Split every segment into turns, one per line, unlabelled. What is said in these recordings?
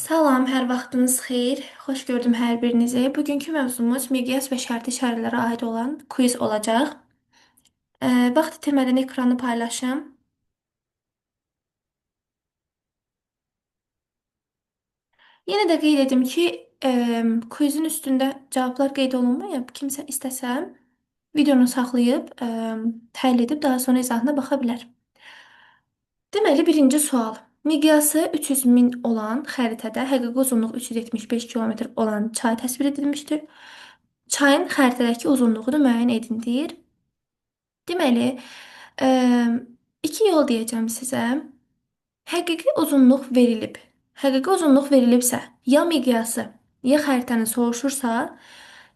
Salam, hər vaxtınız xeyir. Xoş gördüm hər birinizi. Bugünkü mövzumuz miqyas və şərti işarələrə aid olan quiz olacaq. Vaxt itirmədən ekranı paylaşım. Yenə də qeyd edim ki, quizin üstündə cavablar qeyd olunmayıb. Kimsə istəsə videonu saxlayıb, həll edib daha sonra izahına baxa bilər. Deməli, birinci sual. Miqyası 300 min olan xəritədə həqiqi uzunluğu 375 kilometr olan çay təsvir edilmişdir. Çayın xəritədəki uzunluğu da müəyyən edin deyir. Deməli, ə, iki yol deyəcəm sizə. Həqiqi uzunluq verilib. Həqiqi uzunluq verilibsə, ya miqyası, ya xəritəni soruşursa,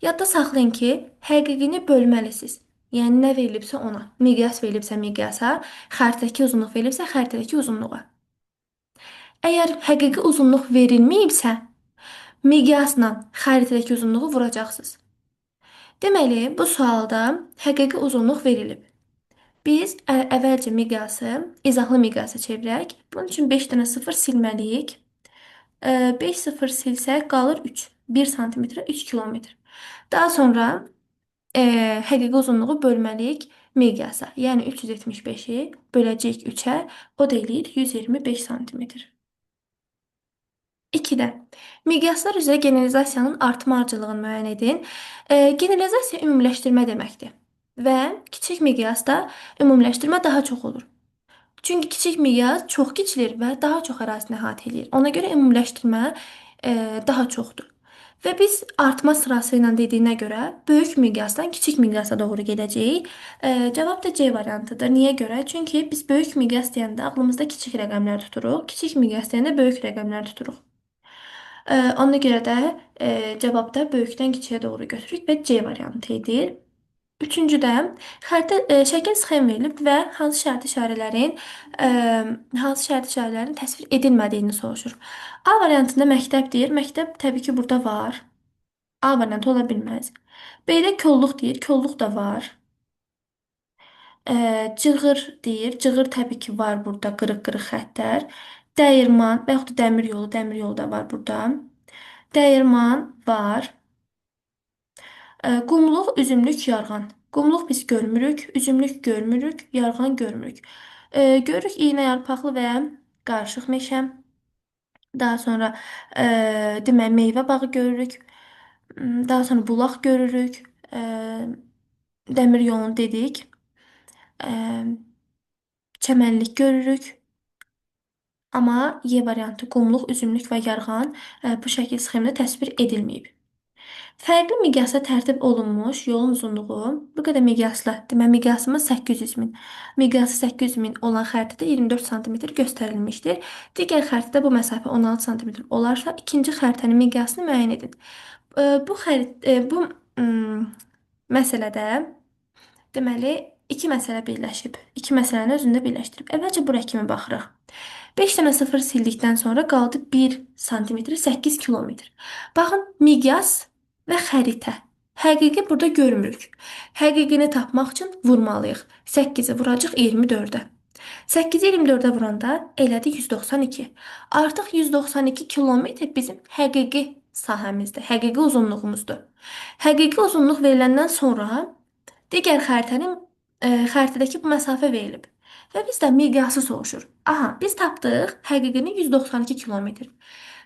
yadda saxlayın ki, həqiqini bölməlisiniz. Yəni nə verilibsə ona. Miqyas verilibsə miqyasa, xəritədəki uzunluq verilibsə xəritədəki uzunluğa. Əgər həqiqi uzunluq verilməyibsə, miqyasla xəritədəki uzunluğu vuracaqsınız. Deməli, bu sualda həqiqi uzunluq verilib. Biz əvvəlcə miqyası, izahlı miqyasa çevirək. Bunun üçün 5 dənə 0 silməliyik. 5 0 silsək qalır 3. 1 santimetrə 3 kilometr. Daha sonra həqiqi uzunluğu bölməliyik miqyasa. Yəni 375-i böləcəyik 3-ə, o da eləyir 125 santimetr. 2-də miqyaslar üzrə generalizasiyanın artma ardıcıllığını müəyyən edin. Generalizasiya ümumiləşdirmə deməkdir və kiçik miqyasda ümumiləşdirmə daha çox olur. Çünki kiçik miqyas çox kiçilir və daha çox ərazini əhatə edir. Ona görə ümumiləşdirmə daha çoxdur. Və biz artma sırası ilə dediyinə görə böyük miqyasdan kiçik miqyasa doğru gedəcəyik. Cavab da C variantıdır. Niyə görə? Çünki biz böyük miqyas deyəndə ağlımızda kiçik rəqəmlər tuturuq, kiçik miqyas deyəndə böyük rəqəmlər tuturuq. Ona görə də cavabda böyükdən kiçiyə doğru götürürük və C variantı edir. Üçüncüdə şəkil sxem verilib və hansı şərt işarələrin təsvir edilmədiyini soruşur. A variantında məktəb deyir. Məktəb təbii ki burada var. A variantı ola bilməz. B-də kolluq deyir. Kolluq da var. Cığır deyir. Cığır təbii ki var burada. Qırıq-qırıq xəttlər. Dəyirman və yaxud da dəmir yolu da var burada. Dəyirman var. Qumluq, üzümlük, yarğan. Qumluq biz görmürük, üzümlük görmürük, yarğan görmürük. Görürük iynə yarpaqlı və qarışıq meşə. Daha sonra deməli meyvə bağı görürük. Daha sonra bulaq görürük. Dəmir yolunu dedik. E, Çəmənlik görürük. Amma Y variantı qumluq, üzümlük və yarğan bu şəkil sxemdə təsvir edilməyib. Fərqli miqyasla tərtib olunmuş yolun uzunluğu bu qədər miqyasla, deməli miqyasımız 800 min. Miqyası 800 min olan xəritədə 24 sm göstərilmişdir. Digər xəritədə bu məsafə 16 sm olarsa, ikinci xəritənin miqyasını müəyyən edin. Bu məsələdə deməli iki məsələ birləşib. İki məsələni özündə birləşdirib. Əvvəlcə bu rəqəmə baxırıq. 5 dənə 0 sildikdən sonra qaldı 1 santimetr 8 kilometr. Baxın, miqyas və xəritə. Həqiqi burada görmürük. Həqiqini tapmaq üçün vurmalıyıq. 8-i vuracaq 24-ə. 8-i 24-ə vuranda elədi 192. Artıq 192 kilometr bizim həqiqi sahəmizdir, həqiqi uzunluğumuzdur. Həqiqi uzunluq veriləndən sonra digər xəritədəki bu məsafə verilib. Və bizdən miqyası soruşur. Aha, biz tapdıq həqiqini 192 kilometr.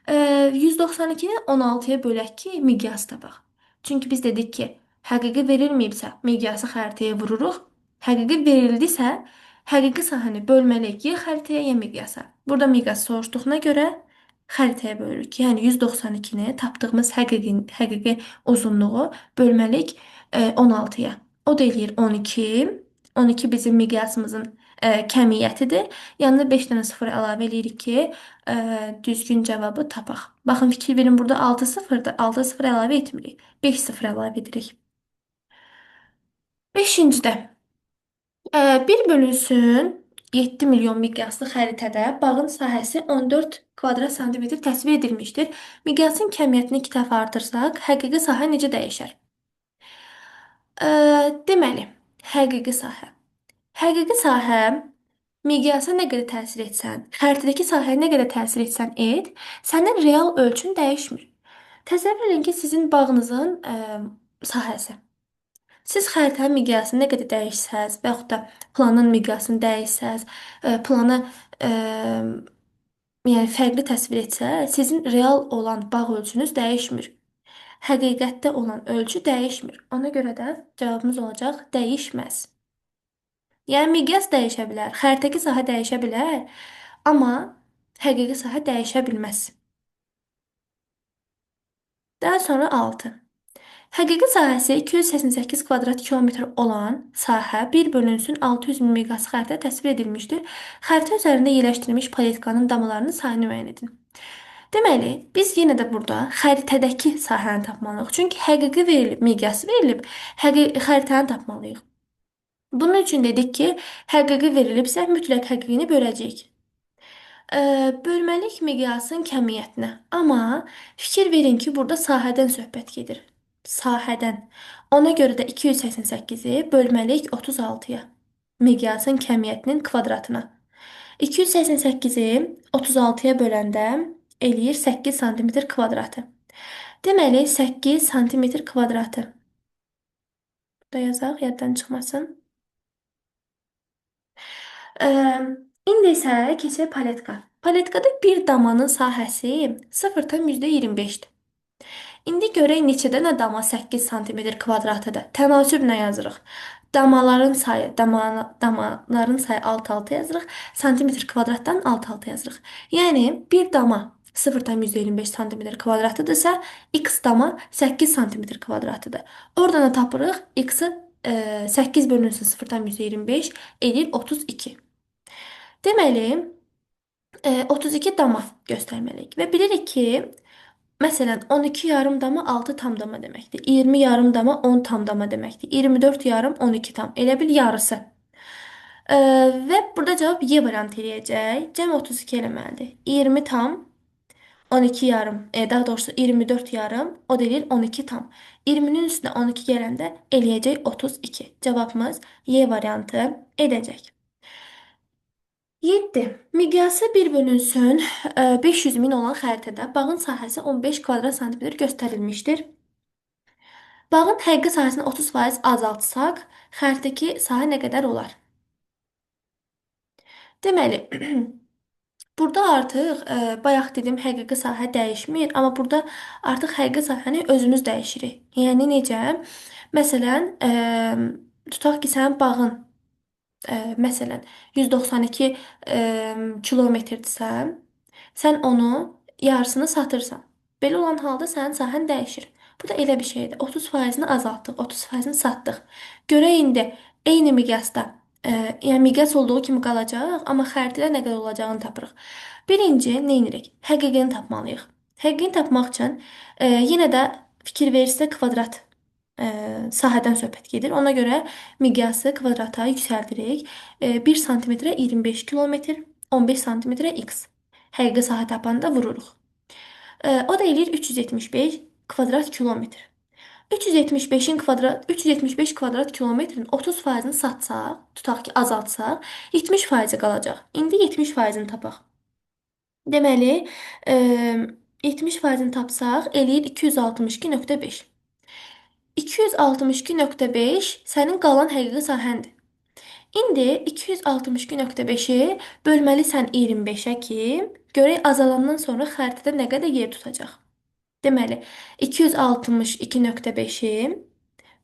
192-ni 16-ya bölək ki, miqyas tapaq. Çünki biz dedik ki, həqiqi verilməyibsə, miqyası xəritəyə vururuq. Həqiqi verildisə, həqiqi sahəni bölməliyik ya xəritəyə, ya miqyasa. Burada miqyas soruşduğuna görə xəritəyə bölürük. Yəni 192-ni tapdığımız həqiqi uzunluğu bölməliyik 16-ya. O da eləyir 12. 12 bizim miqyasımızın kəmiyyətidir. Yanına 5 dənə 0 əlavə eləyirik ki, düzgün cavabı tapaq. Baxın, fikir verin, burada 6 sıfırdır. 6 sıfır əlavə etmirik. 5 sıfır əlavə edirik. Beşincidə. 1 bölünsün 7 milyon miqyaslı xəritədə bağın sahəsi 14 kvadrat santimetr təsvir edilmişdir. Miqyasın kəmiyyətini 2 dəfə artırsaq, həqiqi sahə necə dəyişər? Deməli, həqiqi sahə. Həqiqi sahə miqyasa nə qədər təsir etsən, xəritədəki sahəyə nə qədər təsir etsən et, sənin real ölçün dəyişmir. Təsəvvür edin ki, sizin bağınızın sahəsi. Siz xəritənin miqyasını nə qədər dəyişsəz və yaxud da planın miqyasını dəyişsəz, planı ə, yəni fərqli təsvir etsəz, sizin real olan bağ ölçünüz dəyişmir. Həqiqətdə olan ölçü dəyişmir. Ona görə də cavabımız olacaq dəyişməz. Yəni miqyas dəyişə bilər, xəritədəki sahə dəyişə bilər, amma həqiqi sahə dəyişə bilməz. Daha sonra 6. Həqiqi sahəsi 288 kvadrat kilometr olan sahə 1 bölünsün 600 min miqyaslı xəritə təsvir edilmişdir. Xəritə üzərində yerləşdirilmiş paletkanın damalarının sayını müəyyən edin. Deməli, biz yenə də burada xəritədəki sahəni tapmalıyıq. Çünki həqiqi verilib, miqyası verilib, xəritəni tapmalıyıq. Bunun üçün dedik ki, həqiqi verilibsə mütləq həqiqini böləcəyik. Bölməlik miqyasın kəmiyyətinə. Amma fikir verin ki, burada sahədən söhbət gedir. Sahədən. Ona görə də 288-i bölməlik 36-ya. Miqyasın kəmiyyətinin kvadratına. 288-i 36-ya böləndə eləyir 8 santimetr kvadratı. Deməli, 8 santimetr kvadratı. Da yazaq, yaddan çıxmasın. Ə, İndi isə keçək paletka. Paletkada bir damanın sahəsi 0,25-dir. İndi görək neçə dənə dama 8 sm kvadratıdır. Tənasüblə yazırıq. Damaların sayı alt-alta yazırıq. Santimetr kvadratdan alt-alta yazırıq. Yəni bir dama 0,25 sm kvadratıdırsa, x dama 8 sm kvadratıdır. Oradan da tapırıq x-i 8 bölünsün 0,25 edir 32. Deməli, 32 dama göstərməliyik və bilirik ki, məsələn, 12 yarım dama 6 tam dama deməkdir. 20 yarım dama 10 tam dama deməkdir. 24 yarım 12 tam. Elə bil yarısı. Və burada cavab Y variantı eləyəcək. Cəm 32 eləməlidir. 20 tam 12 yarım, daha doğrusu 24 yarım, o deyil 12 tam. 20-nin üstünə 12 gələndə eləyəcək 32. Cavabımız Y variantı edəcək. 7. Miqyası 1 bölünsün 500 min olan xəritədə bağın sahəsi 15 kvadrat santimetr göstərilmişdir. Bağın həqiqi sahəsini 30% azaltsaq, xəritədəki sahə nə qədər olar? Deməli, burada artıq bayaq dedim həqiqi sahə dəyişmir, amma burada artıq həqiqi sahəni özümüz dəyişirik. Yəni necə? Məsələn, tutaq ki, sənin bağın məsələn 192 kilometrdirsə, sən onu yarısını satırsan. Belə olan halda sənin sahən dəyişir. Bu da elə bir şeydir. 30%-ni azaltdıq, 30%-ni satdıq. Görək indi eyni miqyasda, yəni miqyas olduğu kimi qalacaq, amma xəritədə nə qədər olacağını tapırıq. Birinci nə edirik? Həqiqini tapmalıyıq. Həqiqini tapmaq üçün yenə də fikir verirsə kvadrat sahədən söhbət gedir. Ona görə miqyası kvadrata yüksəldirik. 1 santimetrə 25 kilometr, 15 santimetrə x. Həqiqi sahə tapanda vururuq. O da eləyir 375 kvadrat kilometr. 375 kvadrat kilometrin 30%-ni satsaq, tutaq ki, azaltsaq, 70%-i qalacaq. İndi 70%-ni tapaq. Deməli, 70%-ni tapsaq, eləyir 262,5. 262,5 sənin qalan həqiqi sahəndir. İndi 262,5-i bölməlisən 25-ə ki, görək azalandan sonra xəritədə nə qədər yer tutacaq. Deməli, 262,5-i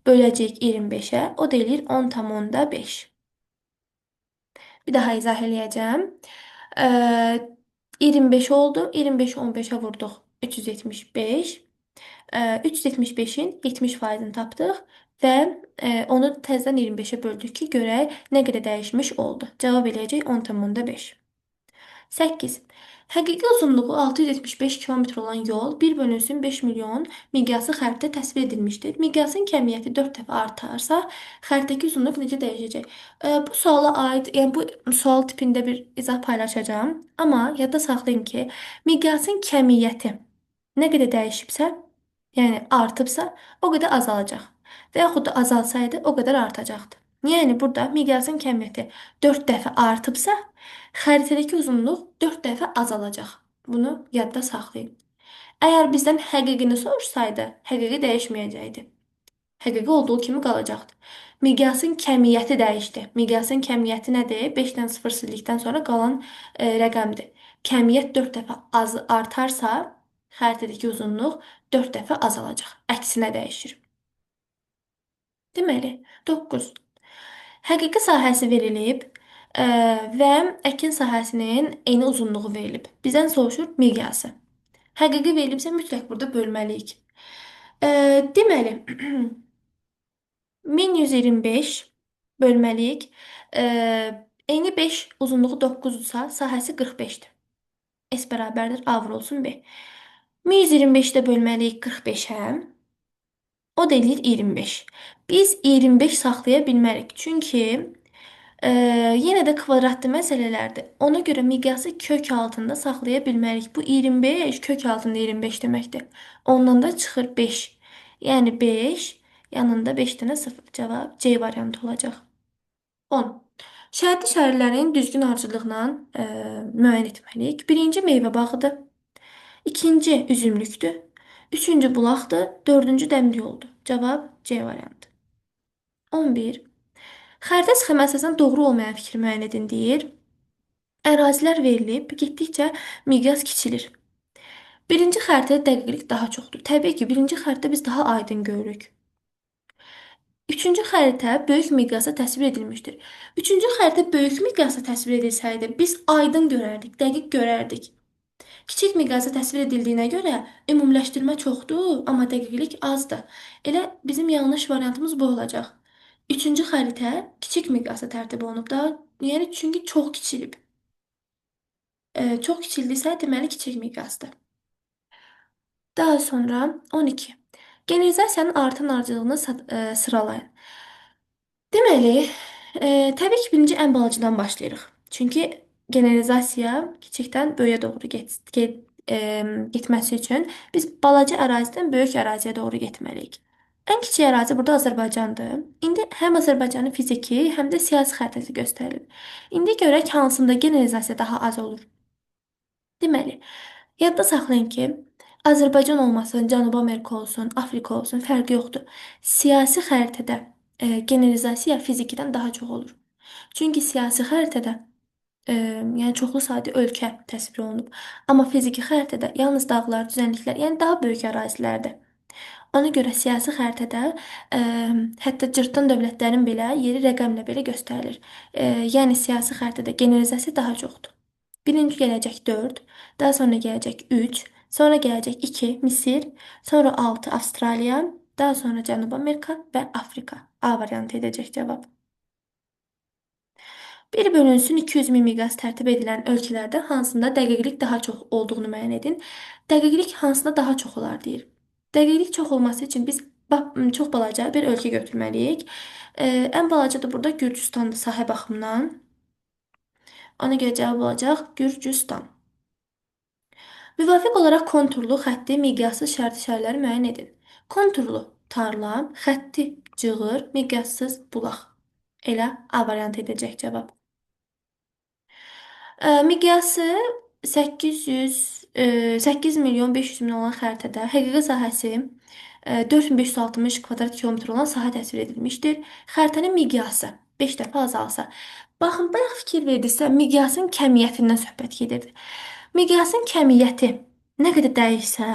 böləcəyik 25-ə, o da eləyir 10,5. Bir daha izah eləyəcəm. 25 oldu, 25-i 15-ə vurduq, 375. 375-in 70%-ni tapdıq və onu təzədən 25-ə böldük ki, görək nə qədər dəyişmiş oldu. Cavab eləyəcək 10,5. 8. Həqiqi uzunluğu 675 km olan yol 1 bölünsün 5 milyon miqyaslı xəritə təsvir edilmişdir. Miqyasın kəmiyyəti 4 dəfə artarsa, xəritədəki uzunluq necə dəyişəcək? Bu suala aid, yəni bu sual tipində bir izah paylaşacağam. Amma yadda saxlayın ki, miqyasın kəmiyyəti nə qədər dəyişibsə, yəni artıbsa, o qədər azalacaq. Və yaxud da azalsaydı, o qədər artacaqdı. Yəni burada miqyasın kəmiyyəti 4 dəfə artıbsa, xəritədəki uzunluq 4 dəfə azalacaq. Bunu yadda saxlayın. Əgər bizdən həqiqini soruşsaydı, həqiqi dəyişməyəcəkdi. Həqiqi olduğu kimi qalacaqdı. Miqyasın kəmiyyəti dəyişdi. Miqyasın kəmiyyəti nədir? 5-dən 0 sildikdən sonra qalan rəqəmdir. Kəmiyyət 4 dəfə artarsa, xəritədəki uzunluq 4 dəfə azalacaq. Əksinə dəyişir. Deməli, 9. Həqiqi sahəsi verilib və əkin sahəsinin eyni uzunluğu verilib. Bizdən soruşur miqyası. Həqiqi verilibsə mütləq burada bölməliyik. Deməli, 1125 bölməliyik. Eni 5, uzunluğu 9-dursa, sahəsi 45-dir. S bərabərdir A vurulsun B. 1125-də bölməliyik 45-ə. O da eləyir 25. Biz 25 saxlaya bilmərik. Çünki yenə də kvadratlı məsələlərdir. Ona görə miqyası kök altında saxlaya bilmərik. Bu 25 kök altında 25 deməkdir. Ondan da çıxır 5. Yəni 5 yanında 5 dənə 0. Cavab C variantı olacaq. 10. Şərti işarələrin düzgün ardıcıllığına müəyyən etməliyik. Birinci meyvə bağıdır. İkinci üzümlükdür. Üçüncü bulaqdır. Dördüncü dəmir yoldur. Cavab C variantı. 11. Xəritə sxemi əsasən doğru olmayan fikri müəyyən edin deyir. Ərazilər verilib, getdikcə miqyas kiçilir. Birinci xəritədə dəqiqlik daha çoxdur. Təbii ki, birinci xəritədə biz daha aydın görürük. Üçüncü xəritə böyük miqyasda təsvir edilmişdir. Üçüncü xəritə böyük miqyasda təsvir edilsəydi, biz aydın görərdik, dəqiq görərdik. Kiçik miqyasda təsvir edildiyinə görə ümumiləşdirmə çoxdur, amma dəqiqlik azdır. Elə bizim yanlış variantımız bu olacaq. Üçüncü xəritə kiçik miqyasda tərtib olunub da, yəni çünki çox kiçilib. Çox kiçildisə, deməli kiçik miqyasdır. Daha sonra 12. Generalizasiyanın artan ardıcıllığını sıralayın. Deməli, təbii ki, birinci ən balacadan başlayırıq. Çünki generalizasiya kiçikdən böyüyə doğru getməsi üçün biz balaca ərazidən böyük əraziyə doğru getməliyik. Ən kiçik ərazi burada Azərbaycandır. İndi həm Azərbaycanın fiziki, həm də siyasi xəritəsi göstərilir. İndi görək hansında generalizasiya daha az olur. Deməli, yadda saxlayın ki, Azərbaycan olmasın, Cənubi Amerika olsun, Afrika olsun, fərqi yoxdur. Siyasi xəritədə generalizasiya fizikidən daha çox olur. Çünki siyasi xəritədə yəni çoxlu sayda ölkə təsvir olunub. Amma fiziki xəritədə yalnız dağlar, düzənliklər, yəni daha böyük ərazilərdir. Ona görə siyasi xəritədə hətta cırtdan dövlətlərin belə yeri rəqəmlə belə göstərilir. Yəni siyasi xəritədə generalizasiya daha çoxdur. Birinci gələcək 4, daha sonra gələcək 3, sonra gələcək 2 Misir, sonra 6 Avstraliya, daha sonra Cənubi Amerika və Afrika. A variantı edəcək cavab. 1 bölünsün 200 min miqyas tərtib edilən ölkələrdə hansında dəqiqlik daha çox olduğunu müəyyən edin. Dəqiqlik hansında daha çox olar deyir. Dəqiqlik çox olması üçün biz çox balaca bir ölkə götürməliyik. Ən balaca da burada Gürcüstandır sahə baxımından. Ona görə cavab olacaq Gürcüstan. Müvafiq olaraq konturlu, xətti, miqyassız şərti işarələri müəyyən edin. Konturlu tarla, xətti cığır, miqyassız bulaq. Elə A variantı edəcək cavab. Miqyası 8 milyon 500 min olan xəritədə həqiqi sahəsi 4560 kvadrat kilometr olan sahə təsvir edilmişdir. Xəritənin miqyası 5 dəfə azalsa. Baxın, bayaq fikir verdinizsə, miqyasın kəmiyyətindən söhbət gedirdi. Miqyasın kəmiyyəti nə qədər dəyişsə,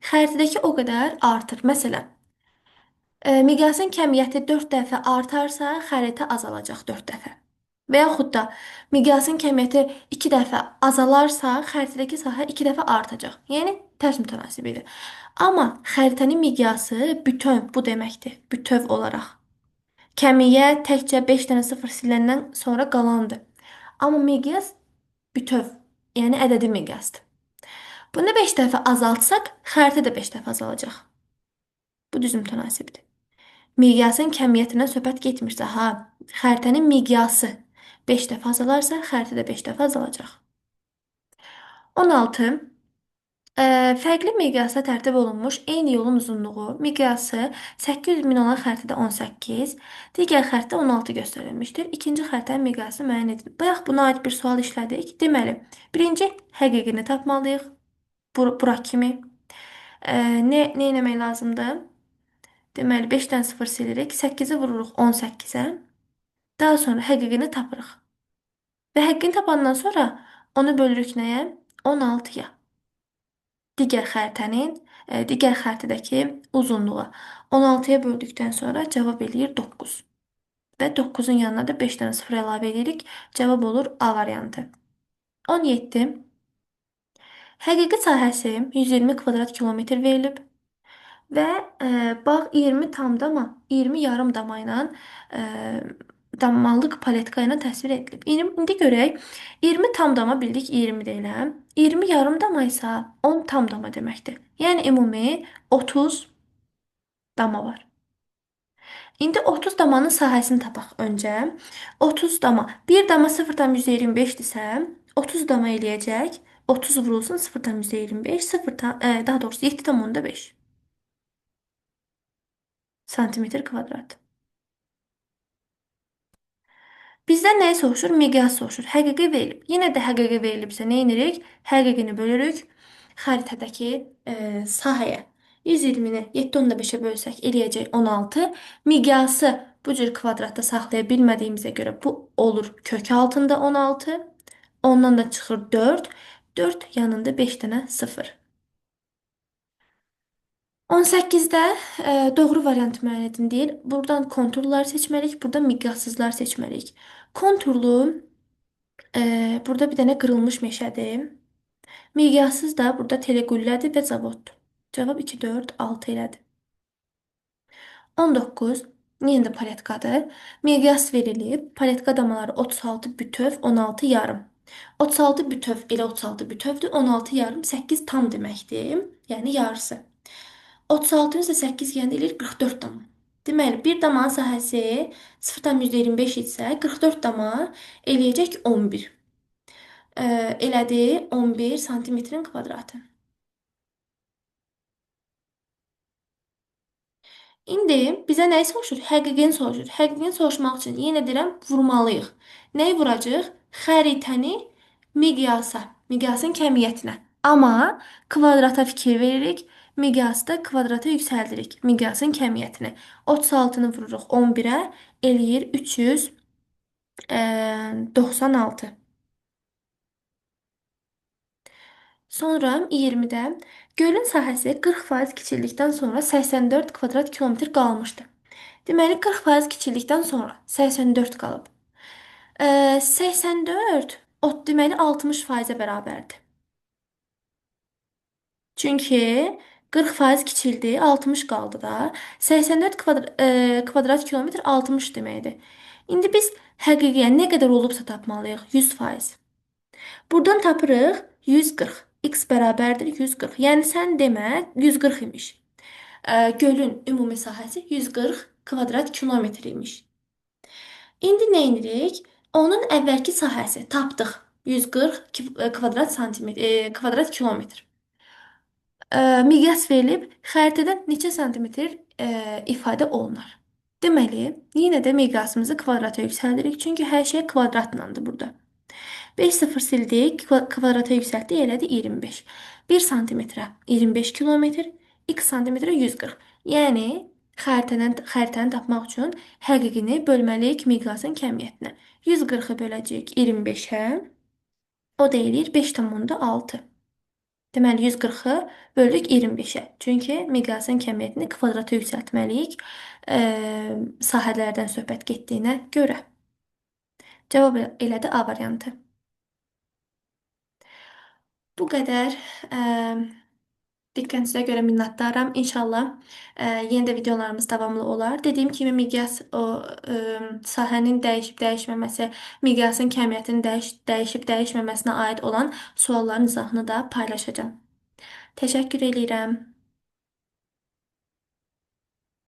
xəritədəki o qədər artır. Məsələn, miqyasın kəmiyyəti 4 dəfə artarsa, xəritə azalacaq 4 dəfə. Və yaxud da miqyasın kəmiyyəti 2 dəfə azalarsa, xəritədəki sahə 2 dəfə artacaq. Yəni tərs mütənasibidir. Amma xəritənin miqyası bütöv bu deməkdir. Bütöv olaraq. Kəmiyyət təkcə 5 dənə 0 siləndən sonra qalandır. Amma miqyas bütöv, yəni ədədi miqyasdır. Bunu 5 dəfə azaltsaq, xəritə də 5 dəfə azalacaq. Bu düz mütənasibdir. Miqyasın kəmiyyətindən söhbət getmirsə, xəritənin miqyası 5 dəfə azalarsa, xəritə də 5 dəfə azalacaq. 16. Fərqli miqyasda tərtib olunmuş eyni yolun uzunluğu miqyası 800 min olan xəritədə 18, digər xəritədə 16 göstərilmişdir. İkinci xəritənin miqyası müəyyən edilir. Bayaq buna aid bir sual işlədik. Deməli, birinci həqiqini tapmalıyıq. Bura kimi. Ne etmək lazımdır? Deməli, 5-dən 0 silirik. 8-i vururuq 18-ə. Daha sonra həqiqini tapırıq. Və həqiqini tapandan sonra onu bölürük nəyə? 16-ya. Digər xəritədəki uzunluğa. 16-ya böldükdən sonra cavab eləyir 9. Və 9-un yanına da 5-dən 0 əlavə edirik. Cavab olur A variantı. 17. Həqiqi sahəsi 120 kvadrat kilometr verilib. Və bağ 20 tamdama, 20 yarım dama ilə e, dammalıq paletka ilə təsvir edilib. İndi görək, 20 tamdama bildik 20 deyiləm. 20 yarım dama isə 10 tamdama deməkdir. Yəni ümumi 30 dama var. İndi 30 damanın sahəsini tapaq öncə. 30 dama, bir dama 0,25-dirsə, 30 dama eləyəcək. 30 vurulsun 0,25, 0, daha doğrusu 7,5 santimetr kvadrat. Bizdən nəyi soruşur? Miqyas soruşur. Həqiqi verilib. Yenə də həqiqi verilibsə nə edirik? Həqiqini bölürük xəritədəki sahəyə. 120-ni 7,5-ə bölsək eləyəcək 16. Miqyası bu cür kvadratda saxlaya bilmədiyimizə görə bu olur kök altında 16. Ondan da çıxır 4. 4 yanında 5 dənə 0. 18-də doğru variant müəyyən edin deyir. Buradan konturlar seçməliyik, burada miqyassızlar seçməliyik. Konturlu burada bir dənə qırılmış meşədir. Miqyassız da burada teleqüllədir və zavoddur. Cavab 2, 4, 6 elədi. 19. Yenə də paletkadır. Miqyas verilib. Paletka damaları 36 bütöv, 16 yarım. 36 bütöv elə 36 bütövdür. 16 yarım 8 tam deməkdir. Yəni yarısı. 36-nı isə 8 yəni eləyir 44 dama. Deməli, bir damanın sahəsi 0,25 isə 44 dama eləyəcək 11. Elədi 11 santimetrin kvadratı. İndi bizə nəyi soruşur? Həqiqini soruşur. Həqiqini soruşmaq üçün yenə deyirəm vurmalıyıq. Nəyi vuracağıq? Xəritəni miqyasın kəmiyyətinə. Amma kvadrata fikir veririk. Miqyasda kvadrata yüksəldirik. Miqyasın kəmiyyətini. 36-nı vururuq 11-ə eləyir 396. Sonra 20-də gölün sahəsi 40% kiçildikdən sonra 84 kvadrat kilometr qalmışdı. Deməli 40% kiçildikdən sonra 84 qalıb. 84 deməli 60%-ə bərabərdir. Çünki 40% kiçildi, 60 qaldı da. 84 kvadrat kilometr 60 deməkdir. İndi biz həqiqiyə nə qədər olubsa tapmalıyıq? 100%. Buradan tapırıq 140. X bərabərdir 140. Yəni sən demə 140 imiş. Gölün ümumi sahəsi 140 kvadrat kilometr imiş. İndi nə edirik? Onun əvvəlki sahəsi tapdıq. 140 kvadrat santimetr, kvadrat kilometr. Miqyas verilib, xəritədə neçə santimetr ifadə olunar. Deməli, yenə də miqyasımızı kvadrata yüksəldirik, çünki hər şey kvadratlandı burada. 5 0 sildik, kvadrata yüksəltdik, elədi 25. 1 santimetrə 25 kilometr, 2 santimetrə 140. Yəni, xəritəni tapmaq üçün həqiqini bölməliyik miqyasın kəmiyyətinə. 140-ı böləcəyik 25-ə, o da eləyir 5,6. Deməli 140-ı böldük 25-ə. Çünki miqyasın kəmiyyətini kvadrata yüksəltməliyik sahələrdən söhbət getdiyinə görə. Cavab elədi A variantı. Bu qədər. Diqqətinizə görə minnətdaram. İnşallah yenə də videolarımız davamlı olar. Dediyim kimi miqyas sahənin dəyişib-dəyişməməsi, miqyasın kəmiyyətinin dəyişib-dəyişməməsinə aid olan sualların izahını da paylaşacağam. Təşəkkür edirəm.